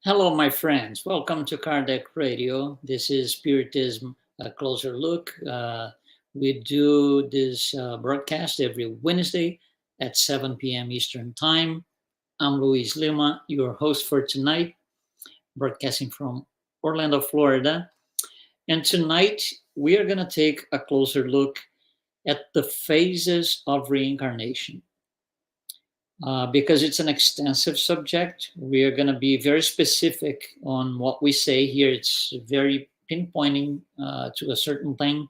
Hello, my friends. Welcome to Kardec Radio. This is Spiritism, a closer look. We do this broadcast every Wednesday at 7 p.m. Eastern Time. I'm Luiz Lima, your host for tonight, broadcasting from Orlando, Florida. And tonight, we are going to take a closer look at the phases of reincarnation. Because it's an extensive subject, we are going to be very specific on what we say here. It's very pinpointing to a certain thing,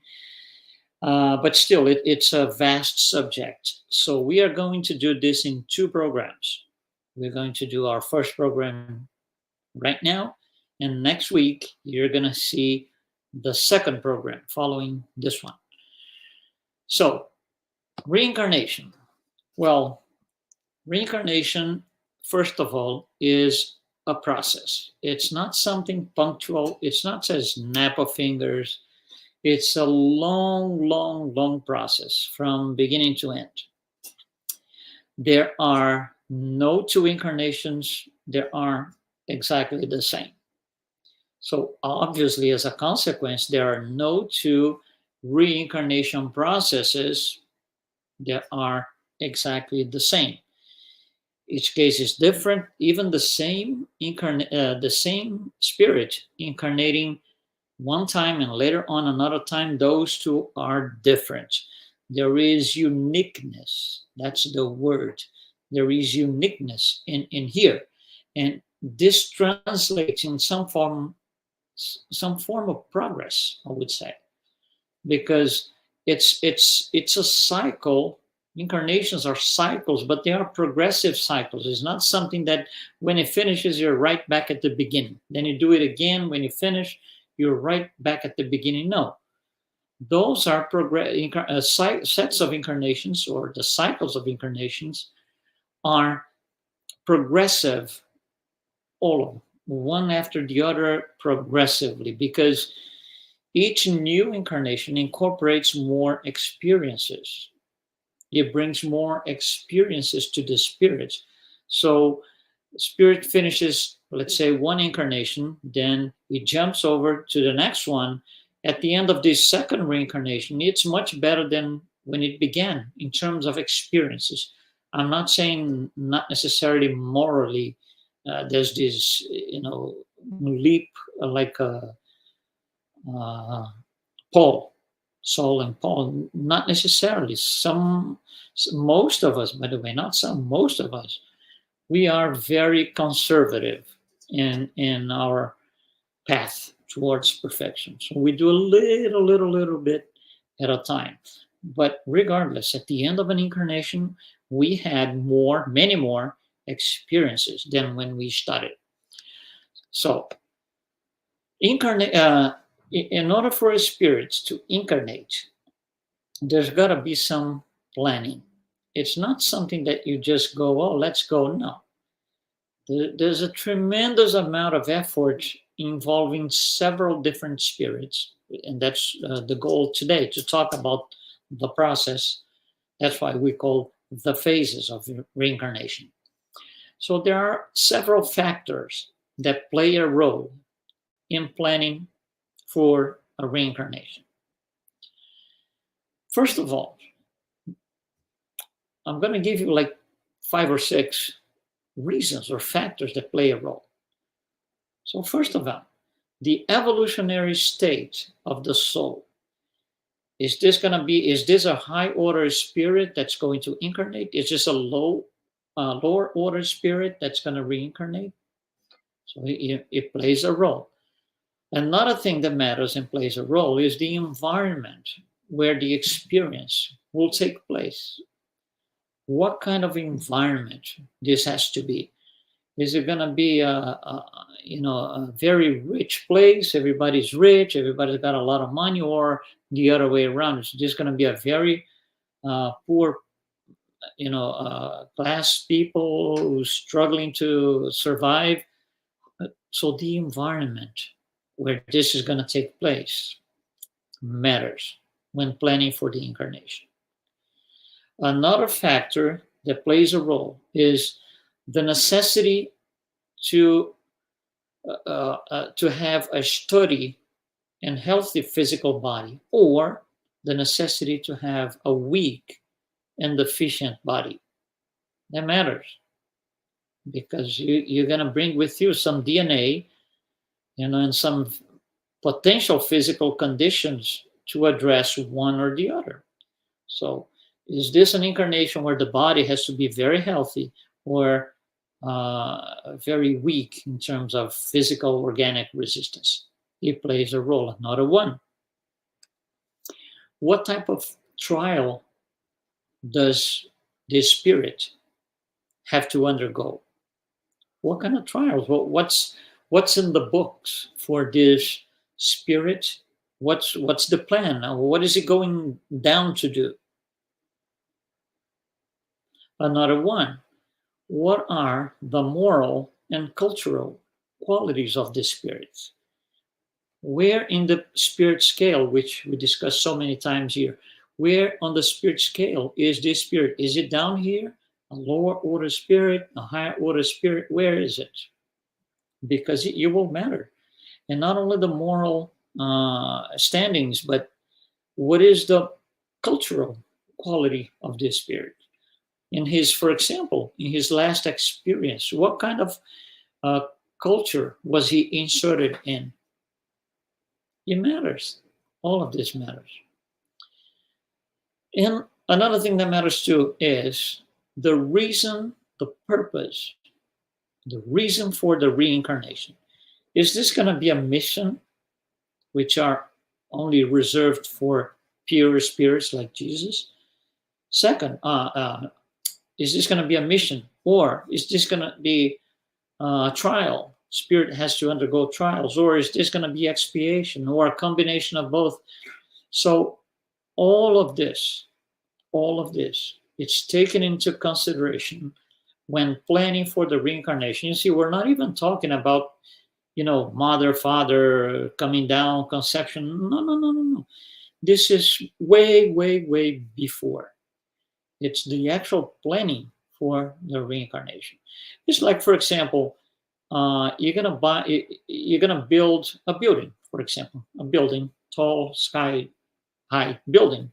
but still, it's a vast subject. So we are going to do this in two programs. We're going to do our first program right now, and next week you're going to see the second program following this one. So, reincarnation. Well, reincarnation, first of all, is a process. It's not something punctual. It's not a snap of fingers. It's a long, long, long process from beginning to end. There are no two incarnations. There are exactly the same. So obviously, as a consequence, there are no two reincarnation processes that are exactly the same. Each case is different. Even the same spirit incarnating one time and later on another time, those two are different. There is uniqueness. That's the word. There is uniqueness in here, and this translates in some form of progress, I would say, because it's a cycle. Incarnations are cycles, but they are progressive cycles. It's not something that when it finishes, you're right back at the beginning. Then you do it again. When you finish, you're right back at the beginning. No, those are sets of incarnations, or the cycles of incarnations are progressive, all of them, one after the other, progressively, because each new incarnation incorporates more experiences. It brings more experiences to the spirit. So spirit finishes, let's say, one incarnation, then it jumps over to the next one. At the end of this second reincarnation, it's much better than when it began in terms of experiences. I'm not saying not necessarily morally. There's this, leap like uh, Paul, Saul and Paul. Not necessarily. Most of us, by the way, not some, most of us, we are very conservative in our path towards perfection. So we do a little bit at a time. But regardless, at the end of an incarnation, we had many more experiences than when we started. So, in order for a spirit to incarnate, there's got to be some planning. It's not something that you just go, oh, let's go. No. There's a tremendous amount of effort involving several different spirits. And that's the goal today, to talk about the process. That's why we call the phases of reincarnation. So there are several factors that play a role in planning for a reincarnation. First of all, I'm going to give you like 5 or 6 reasons or factors that play a role. So first of all, the evolutionary state of the soul. Is this a high order spirit that's going to incarnate? Is this a lower order spirit that's going to reincarnate? So it plays a role. Another thing that matters and plays a role is the environment where the experience will take place. What kind of environment this has to be? Is it going to be a very rich place? Everybody's rich, everybody's got a lot of money, or the other way around? It's just going to be a very poor, class people who's struggling to survive. So the environment where this is going to take place matters when planning for the incarnation. Another factor that plays a role is the necessity to to have a sturdy and healthy physical body, or the necessity to have a weak and deficient body. That matters, because you're going to bring with you some DNA, and some potential physical conditions to address one or the other. So, is this an incarnation where the body has to be very healthy, or very weak in terms of physical organic resistance? It plays a role. Another one. What type of trial does this spirit have to undergo? What kind of trials? What's in the books for this spirit? What's the plan? What is it going down to do? Another one. What are the moral and cultural qualities of the spirits? Where in the spirit scale, which we discussed so many times here, where on the spirit scale is this spirit? Is it down here, a lower order spirit, a higher order spirit? Where is it? Because it will matter. And not only the moral standings, but what is the cultural quality of this spirit? For example, in his last experience, what kind of culture was he inserted in? It matters. All of this matters. And another thing that matters too is the reason, the purpose, the reason for the reincarnation. Is this going to be a mission, which are only reserved for pure spirits like Jesus? Second, is this going to be a mission, or is this going to be a trial? Spirit has to undergo trials, or is this going to be expiation, or a combination of both? So all of this, it's taken into consideration when planning for the reincarnation. You see, we're not even talking about, mother, father, coming down, conception. No. This is way, way, way before. It's the actual planning for the reincarnation. It's like, for example, you're gonna build a building, for example, a building, tall, sky high building.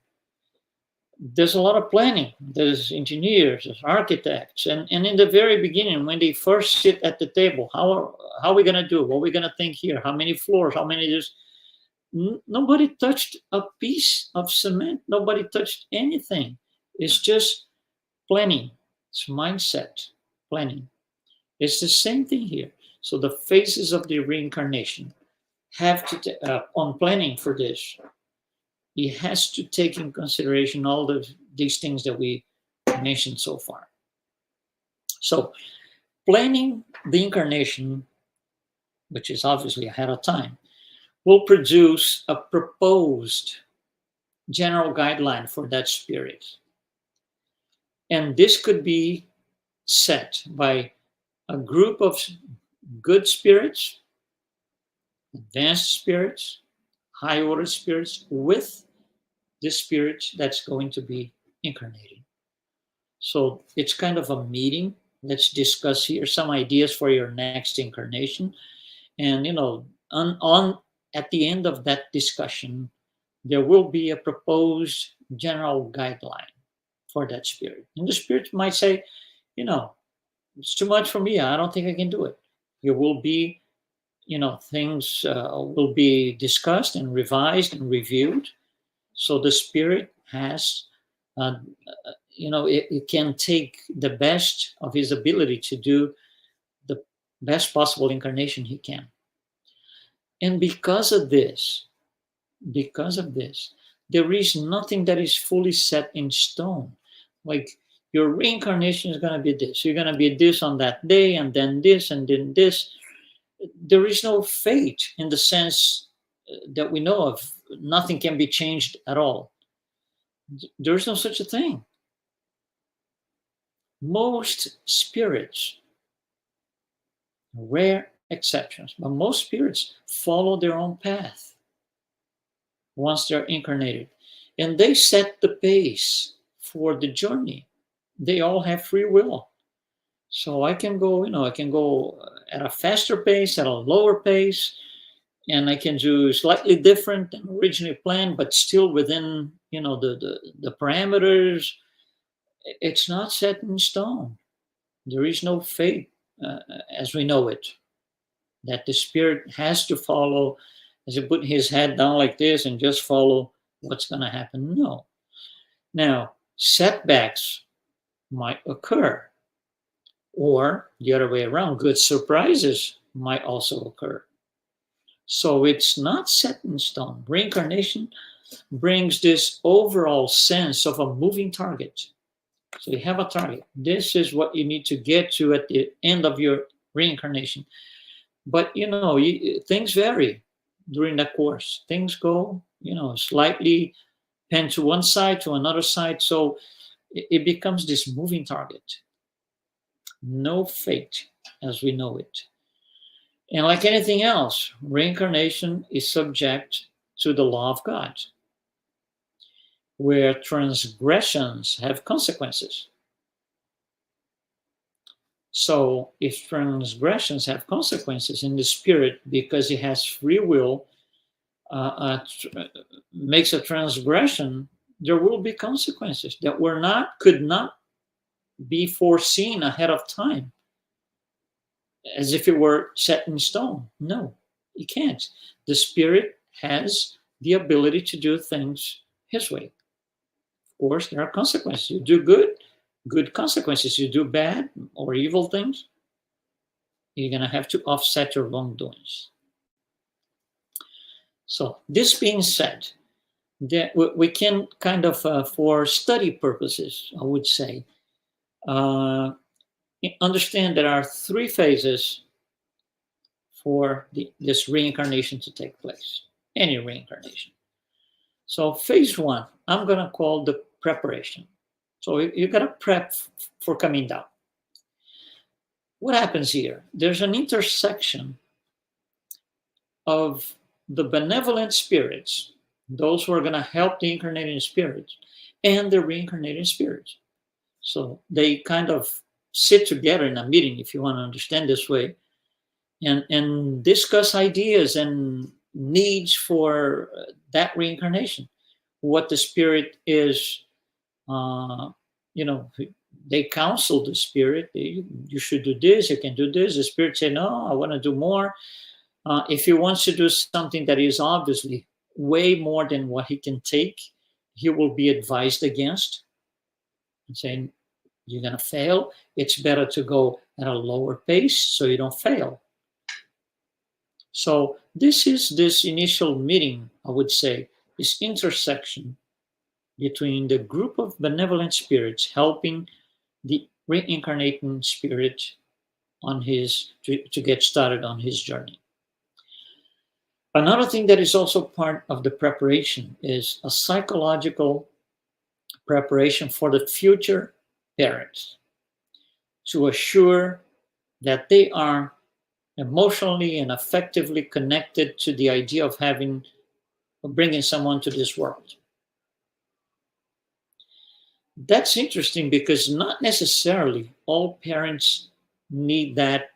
There's a lot of planning. There's engineers, there's architects, and in the very beginning, when they first sit at the table, how are we gonna do? What are we gonna think here? How many floors? How many? Nobody touched a piece of cement. Nobody touched anything. It's just planning. It's mindset planning. It's the same thing here. So the phases of the reincarnation have to, on planning for this, it has to take in consideration all these things that we mentioned so far. So planning the incarnation, which is obviously ahead of time, will produce a proposed general guideline for that spirit. And this could be set by a group of good spirits, advanced spirits, high order spirits, with the spirit that's going to be incarnated. So it's kind of a meeting. Let's discuss here some ideas for your next incarnation. And, on at the end of that discussion, there will be a proposed general guideline for that spirit. And the spirit might say, it's too much for me. I don't think I can do it. It will be, things will be discussed and revised and reviewed. So the spirit has, it can take the best of his ability to do the best possible incarnation he can. And because of this, there is nothing that is fully set in stone. Like, your reincarnation is going to be this. You're going to be this on that day, and then this, and then this. There is no fate in the sense that we know of. Nothing can be changed at all. There's no such a thing. Most spirits, rare exceptions, but most spirits follow their own path once they're incarnated. And they set the pace for the journey. They all have free will. So I can go at a faster pace, at a lower pace, and I can do slightly different than originally planned, but still within, the parameters. It's not set in stone. There is no fate as we know it, that the spirit has to follow, as he put his head down like this and just follow what's going to happen. No. Now, setbacks might occur, or the other way around, good surprises might also occur. So it's not set in stone. Reincarnation brings this overall sense of a moving target. So you have a target. This is what you need to get to at the end of your reincarnation. But things vary during that course. Things go, slightly pen to one side to another side. So it becomes this moving target. No fate as we know it. And like anything else, reincarnation is subject to the law of God, where transgressions have consequences. So if transgressions have consequences in the spirit, because it has free will, makes a transgression, there will be consequences that could not be foreseen ahead of time, as if it were set in stone. No, it can't. The spirit has the ability to do things his way. Of course, there are consequences. You do good consequences. You do bad or evil things, you're going to have to offset your wrongdoings. So this being said, that we can kind of, for study purposes, I would say, understand there are three phases for this reincarnation to take place, any reincarnation. So phase one, I'm going to call the preparation. So you got to prep for coming down. What happens here? There's an intersection of the benevolent spirits, those who are going to help the incarnating spirits, and the reincarnating spirits. So they kind of sit together in a meeting, if you want to understand this way, and discuss ideas and needs for that reincarnation. What the spirit is, they counsel the spirit. You should do this, you can do this. The spirit say, no, I want to do more. If he wants to do something that is obviously way more than what he can take, he will be advised against and saying, you're going to fail. It's better to go at a lower pace so you don't fail. So this is this initial meeting, I would say, this intersection between the group of benevolent spirits helping the reincarnating spirit on to get started on his journey. Another thing that is also part of the preparation is a psychological preparation for the future parents, to assure that they are emotionally and affectively connected to the idea of bringing someone to this world. That's interesting because not necessarily all parents need that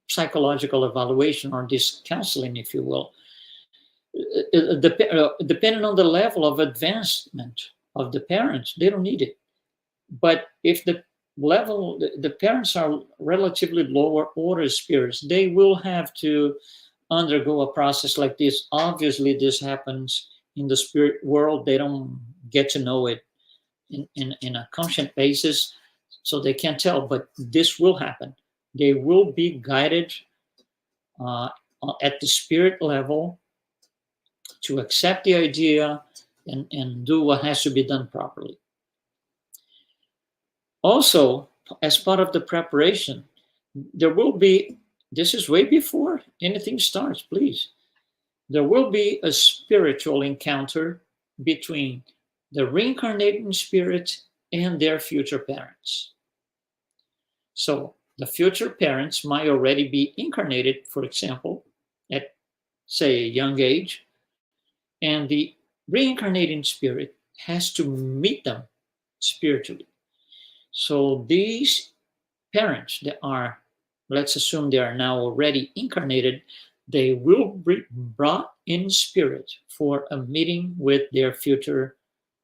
psychological evaluation or this counseling, if you will. Depending on the level of advancement of the parents, they don't need it. But if the parents are relatively lower order spirits, they will have to undergo a process like this. Obviously, this happens in the spirit world. They don't get to know it in a conscient basis, so they can't tell, but this will happen. They will be guided at the spirit level to accept the idea and do what has to be done properly. Also, as part of the preparation, there will be, this is way before anything starts, please, there will be a spiritual encounter between the reincarnating spirit and their future parents. So the future parents might already be incarnated, for example, at, say, a young age, and the reincarnating spirit has to meet them spiritually. So these parents that are let's assume they are now already incarnated, they will be brought in spirit for a meeting with their future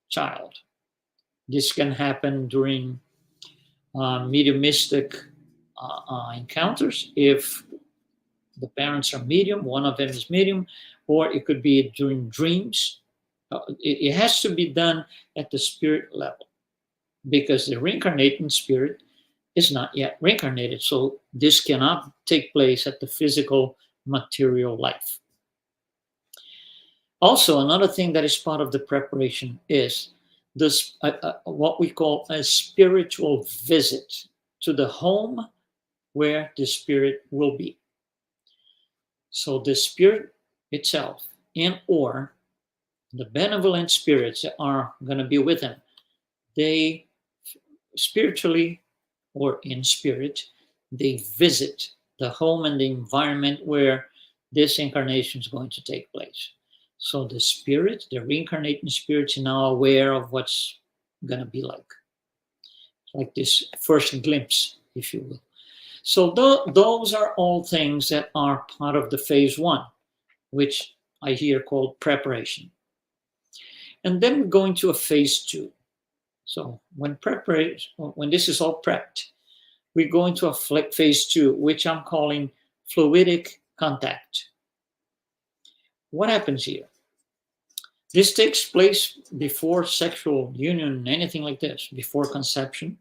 child. This can happen during mediumistic encounters if the parents are medium, one of them is medium, or it could be during dreams. It has to be done at the spirit level because the reincarnating spirit is not yet reincarnated. So this cannot take place at the physical material life. Also, another thing that is part of the preparation is this what we call a spiritual visit to the home where the spirit will be. So the spirit itself and or the benevolent spirits that are going to be with him, they spiritually or in spirit, they visit the home and the environment where this incarnation is going to take place. So the spirit, the reincarnating spirit, is now aware of what's going to be like this first glimpse, if you will. So those are all things that are part of the phase one, which I hear called preparation. And then we go into a phase two. So when this is all prepped, we go into a phase two, which I'm calling fluidic contact. What happens here? This takes place before sexual union, anything like this, before conception.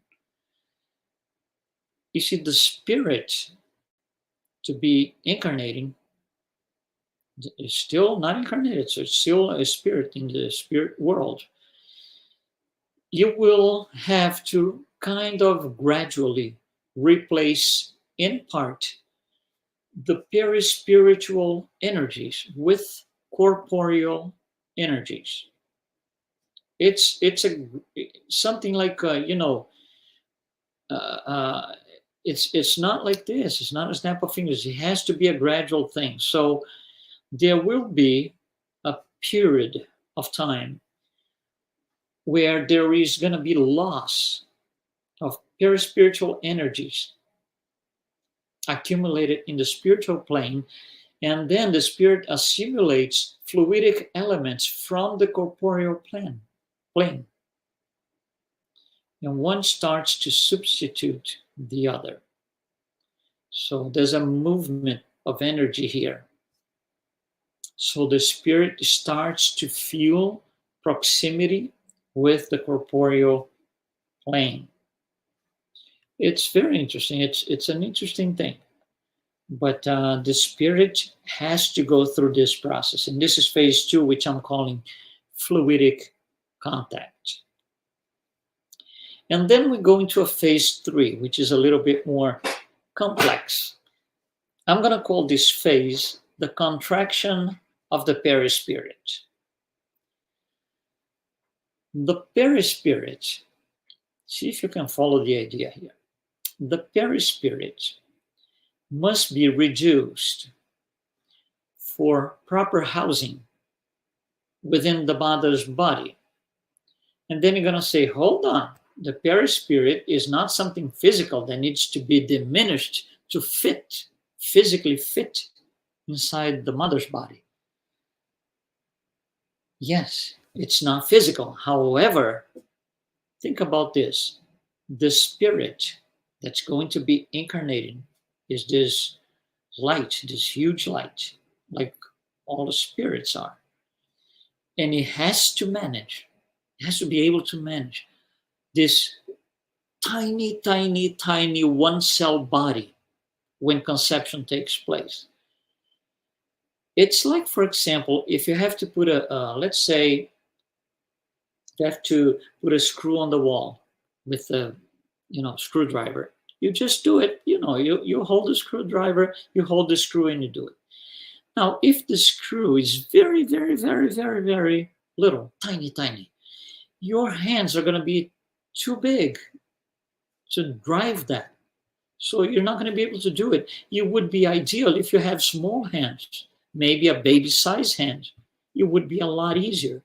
You see, the spirit to be incarnating is still not incarnated, so it's still a spirit in the spirit world. You will have to kind of gradually replace, in part, the perispiritual energies with corporeal energies. It's something like it's not like this. It's not a snap of fingers. It has to be a gradual thing. So there will be a period of time where there is going to be loss of perispiritual energies accumulated in the spiritual plane, and then the spirit assimilates fluidic elements from the corporeal plane. And one starts to substitute the other. So there's a movement of energy here. So the spirit starts to feel proximity with the corporeal plane. It's very interesting. It's an interesting thing. But the spirit has to go through this process. And this is phase two, which I'm calling fluidic contact. And then we go into a phase three, which is a little bit more complex. I'm going to call this phase the contraction of the perispirit. The perispirit, see if you can follow the idea here. The perispirit must be reduced for proper housing within the mother's body. And then you're going to say, hold on, the perispirit is not something physical that needs to be diminished to fit, physically fit inside the mother's body. Yes, it's not physical. However, think about this. The spirit that's going to be incarnated is this light, this huge light, like all the spirits are. And it has to manage, it has to be able to manage this tiny, tiny, tiny one-cell body when conception takes place. It's like, for example, if you have to put let's say, you have to put a screw on the wall with a, screwdriver. You just do it. You hold the screwdriver, you hold the screw, and you do it. Now, if the screw is very, very, very, very, very little, tiny, tiny, your hands are going to be too big to drive that. So you're not going to be able to do it. It would be ideal if you have small hands, maybe a baby-sized hand. It would be a lot easier.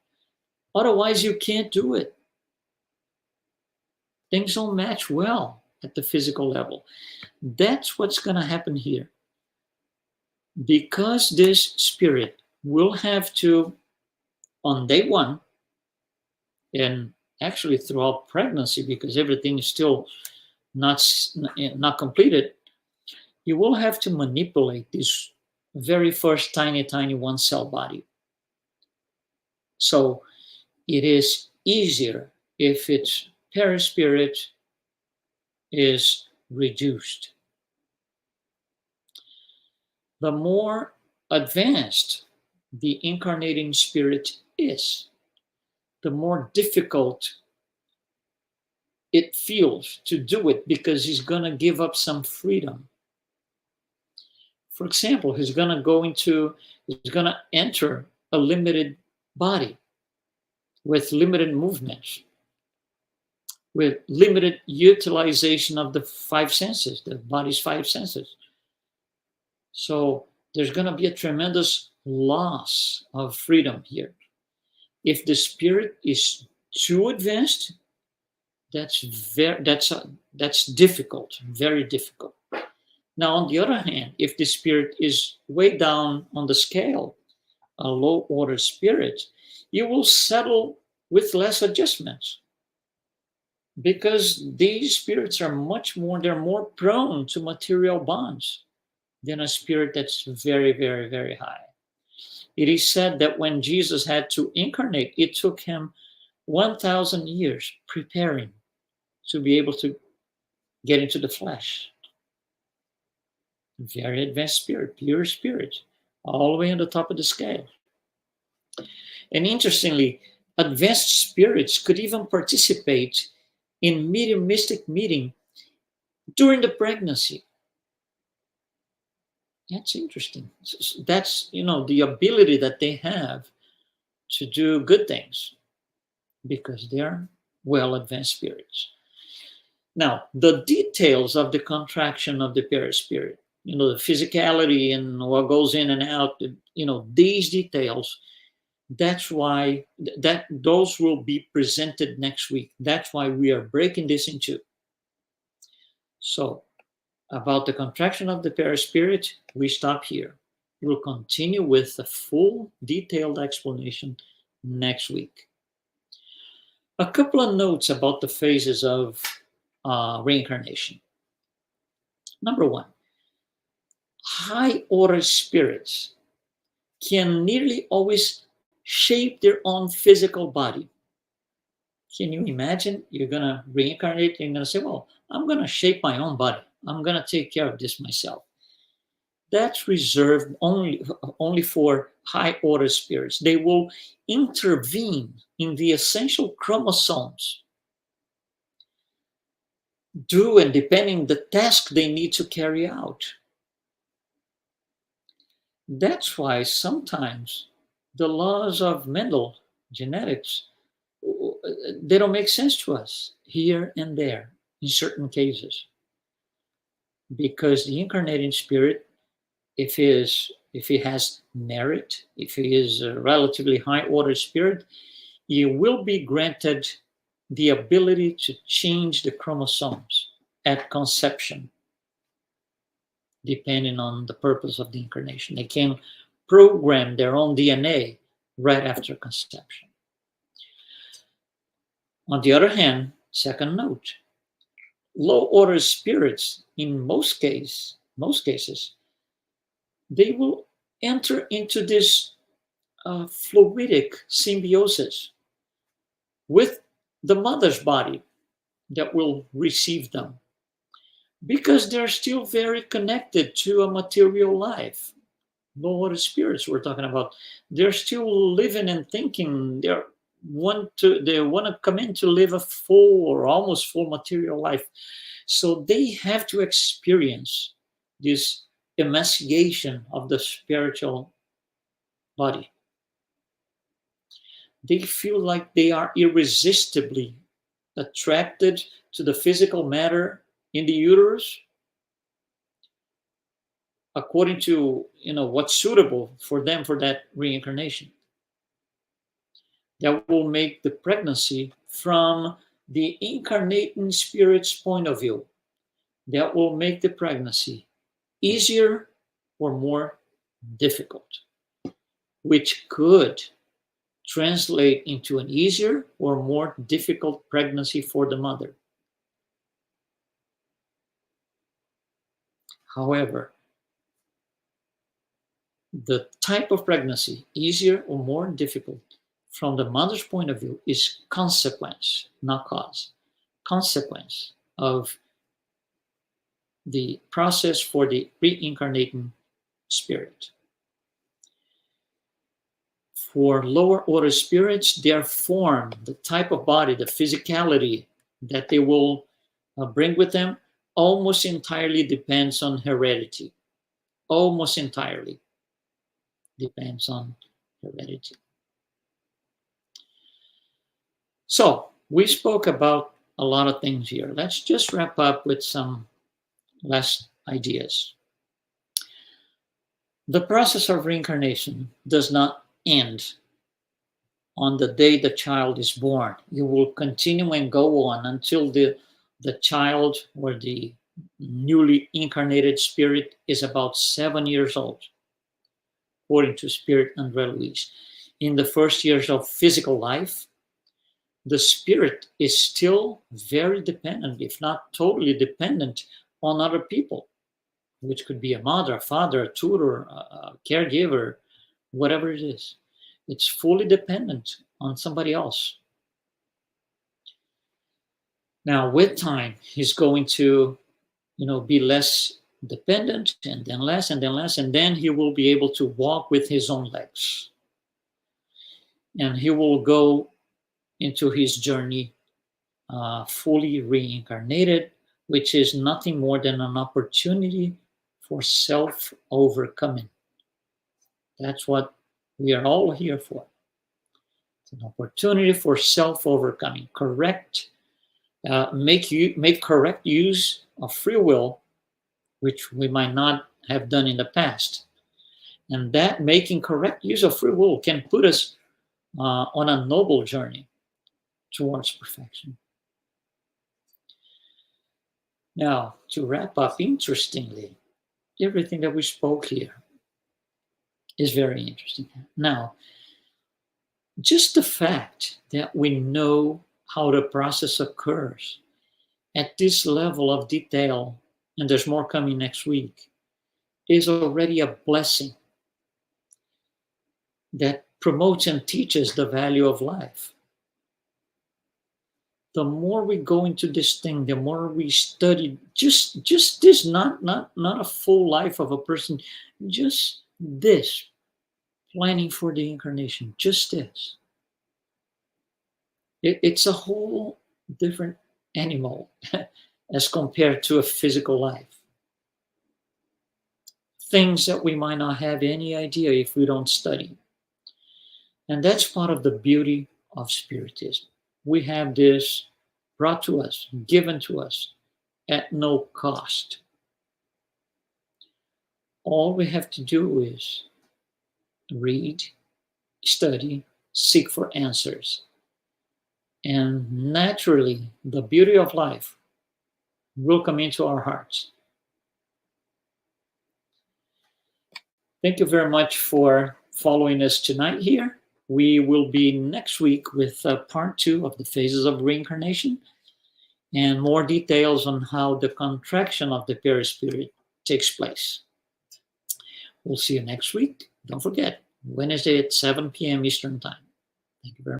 Otherwise, you can't do it. Things don't match well. at the physical level. That's what's going to happen here. Because this spirit will have to, on day one, and actually throughout pregnancy, because everything is still not completed, you will have to manipulate this very first tiny one cell body. So it is easier if its perispirit is reduced. The more advanced the incarnating spirit is, the more difficult it feels to do it, because he's going to give up some freedom. For example, he's going to enter a limited body with limited movements, with limited utilization of the five senses, the body's five senses. So there's going to be a tremendous loss of freedom here. If the spirit is too advanced, that's difficult, very difficult. Now, on the other hand, if the spirit is way down on the scale, a low order spirit, you will settle with less adjustments, because these spirits are they're more prone to material bonds than a spirit that's very, very, very high. It is said that when Jesus had to incarnate, it took him 1,000 years preparing to be able to get into the flesh. Very advanced spirit, pure spirit, all the way on the top of the scale. And interestingly, advanced spirits could even participate in mediumistic meeting during the pregnancy. That's interesting. That's, the ability that they have to do good things, because they're well advanced spirits. Now, the details of the contraction of the perispirit, the physicality and what goes in and out, these details, that's why those will be presented next week. That's why we are breaking this in two. So, about the contraction of the perispirit, we stop here. We'll continue with a full detailed explanation next week. A couple of notes about the phases of reincarnation. Number one, high order spirits can nearly always shape their own physical body. Can you imagine? You're going to reincarnate and you're going to say, well, I'm going to shape my own body. I'm going to take care of this myself. That's reserved only for high order spirits. They will intervene in the essential chromosomes, depending the task they need to carry out. That's why sometimes the laws of Mendel genetics, they don't make sense to us here and there in certain cases, because the incarnating spirit, if he has merit, if he is a relatively high order spirit, he will be granted the ability to change the chromosomes at conception, depending on the purpose of the incarnation. They can program their own DNA right after conception. On the other hand, second note, low order spirits, in most cases, they will enter into this fluidic symbiosis with the mother's body that will receive them, because they're still very connected to a material life. Low order spirits we're talking about, they're still living and thinking. They want to come in to live a full or almost full material life. So they have to experience this emancipation of the spiritual body. They feel like they are irresistibly attracted to the physical matter in the uterus, according to what's suitable for them for that reincarnation. That will make the pregnancy, from the incarnating spirit's point of view, that will make the pregnancy easier or more difficult, which could translate into an easier or more difficult pregnancy for the mother. However, the type of pregnancy, easier or more difficult, from the mother's point of view, is consequence, not cause. Consequence of the process for the reincarnating spirit. For lower order spirits, their form, the type of body, the physicality that they will bring with them, almost entirely depends on heredity. Almost entirely depends on heredity. So, we spoke about a lot of things here. Let's just wrap up with some last ideas. The process of reincarnation does not end on the day the child is born. It will continue and go on until the child or the newly incarnated spirit is about 7 years old, according to Spirit André Luiz. In the first years of physical life, the spirit is still very dependent, if not totally dependent, on other people, which could be a mother, a father, a tutor, a caregiver, whatever it is. It's fully dependent on somebody else. Now, with time, he's going to, be less dependent, and then less, and then less, and then he will be able to walk with his own legs. And he will go into his journey fully reincarnated, which is nothing more than an opportunity for self-overcoming. That's what we are all here for. It's an opportunity for self-overcoming. Make correct use of free will, which we might not have done in the past. And that making correct use of free will can put us on a noble journey towards perfection. Now, to wrap up, interestingly, everything that we spoke here is very interesting. Now, just the fact that we know how the process occurs at this level of detail, and there's more coming next week, is already a blessing that promotes and teaches the value of life. The more we go into this thing, the more we study just this, not a full life of a person, just this, planning for the incarnation, just this. It's a whole different animal as compared to a physical life. Things that we might not have any idea if we don't study. And that's part of the beauty of Spiritism. We have this brought to us, given to us at no cost. All we have to do is read, study, seek for answers. And naturally, the beauty of life will come into our hearts. Thank you very much for following us tonight here. We will be next week with part 2 of the phases of reincarnation and more details on how the contraction of the perispirit takes place. We'll see you next week. Don't forget, Wednesday at 7 p.m. Eastern Time. Thank you very much.